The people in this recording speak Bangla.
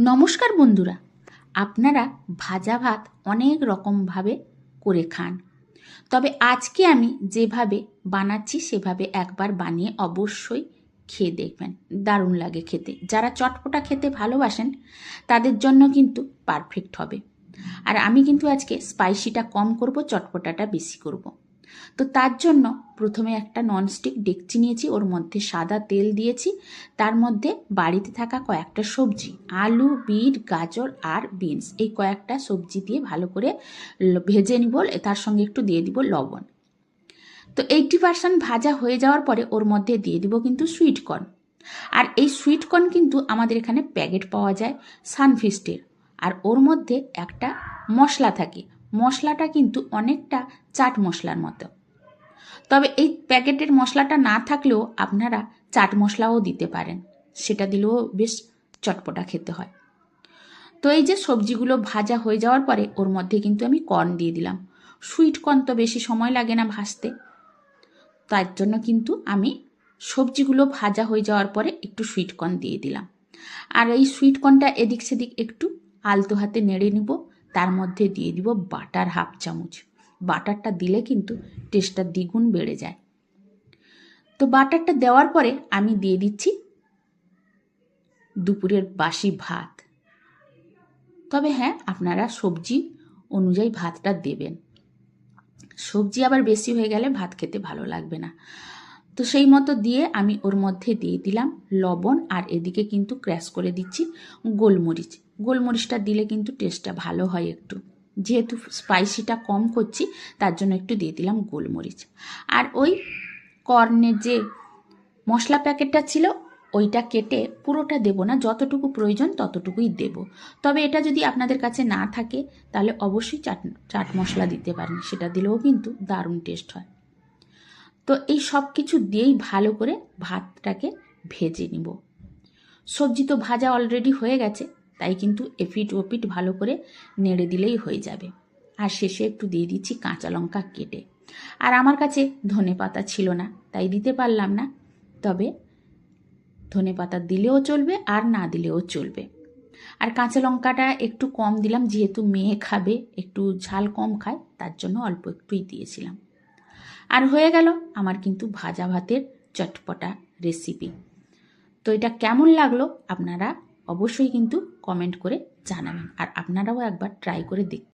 নমস্কার বন্ধুরা, আপনারা ভাজা ভাত অনেক রকমভাবে করে খান, তবে আজকে আমি যেভাবে বানাচ্ছি সেভাবে একবার বানিয়ে অবশ্যই খেয়ে দেখবেন। দারুণ লাগে খেতে। যারা চটপটা খেতে ভালোবাসেন তাদের জন্য কিন্তু পারফেক্ট হবে। আর আমি কিন্তু আজকে স্পাইসিটা কম করব, চটপটাটা বেশি করব। তো তার জন্য প্রথমে একটা ননস্টিক ডেকচি নিয়েছি, ওর মধ্যে সাদা তেল দিয়েছি, তার মধ্যে বাড়িতে থাকা কয়েকটা সবজি, আলু, বিট, গাজর আর বিনস, এই কয়েকটা সবজি দিয়ে ভালো করে ভেজে নিব। তার সঙ্গে একটু দিয়ে দিব লবণ। তো 80% ভাজা হয়ে যাওয়ার পরে ওর মধ্যে দিয়ে দিব কিন্তু সুইট কর্ন। আর এই সুইট কর্ন কিন্তু আমাদের এখানে প্যাকেট পাওয়া যায় সানফিস্টের। আর ওর মধ্যে একটা মশলা থাকে, মশলাটা কিন্তু অনেকটা চাট মশলার মতো। তবে এই প্যাকেটের মশলাটা না থাকলেও আপনারা চাট মশলাও দিতে পারেন, সেটা দিলেও বেশ চটপটা খেতে হয়। তো এই যে সবজিগুলো ভাজা হয়ে যাওয়ার পরে ওর মধ্যে কিন্তু আমি কর্ন দিয়ে দিলাম। সুইট কর্ন তো বেশি সময় লাগে না ভাজতে, তার জন্য কিন্তু আমি সবজিগুলো ভাজা হয়ে যাওয়ার পরে একটু সুইট কর্ন দিয়ে দিলাম। আর এই সুইট কর্নটা এদিক সেদিক একটু আলতো হাতে নেড়ে নিব। তার মধ্যে দিয়ে দিব বাটার হাফ চামচ। বাটারটা দিলে কিন্তু টেস্টটা দ্বিগুণ বেড়ে যায়। তো বাটারটা দেওয়ার পরে আমি দিয়ে দিচ্ছি দুপুরের বাসি ভাত। তবে হ্যাঁ, আপনারা সবজি অনুযায়ী ভাতটা দেবেন। সবজি আবার বেশি হয়ে গেলে ভাত খেতে ভালো লাগবে না। তো সেই মতো দিয়ে আমি ওর মধ্যে দিয়ে দিলাম লবণ, আর এদিকে কিন্তু ক্র্যাশ করে দিচ্ছি গোলমরিচ। গোলমরিচটা দিলে কিন্তু টেস্টটা ভালো হয় একটু, যেহেতু স্পাইসিটা কম করছি তার জন্য একটু দিয়ে দিলাম গোলমরিচ। আর ওই কর্নের যে মশলা প্যাকেটটা ছিল ওইটা কেটে পুরোটা দেব না, যতটুকু প্রয়োজন ততটুকুই দেব। তবে এটা যদি আপনাদের কাছে না থাকে তাহলে অবশ্যই চাট মশলা দিতে পারেন, সেটা দিলেও কিন্তু দারুণ টেস্ট হয়। তো এই সব কিছু দিয়েই ভালো করে ভাতটাকে ভেজে নিব। সবজি তো ভাজা অলরেডি হয়ে গেছে, তাই কিন্তু এপিট ওপিট ভালো করে নেড়ে দিলেই হয়ে যাবে। আর শেষে একটু দিয়ে দিচ্ছি কাঁচা লঙ্কা কেটে। আর আমার কাছে ধনেপাতা ছিল না, তাই দিতে পারলাম না। তবে ধনেপাতা দিলেও চলবে আর না দিলেও চলবে। আর কাঁচা লঙ্কাটা একটু কম দিলাম, যেহেতু মেয়ে খাবে, একটু ঝাল কম খায়, তার জন্য অল্প একটুই দিয়েছিলাম। আর হয়ে গেল আমার কিন্তু ভাজা ভাতের চটপটা রেসিপি। তো এটা কেমন লাগলো আপনারা অবশ্যই কিন্তু কমেন্ট করে জানাবেন, আর আপনারাও একবার ট্রাই করে দেখুন।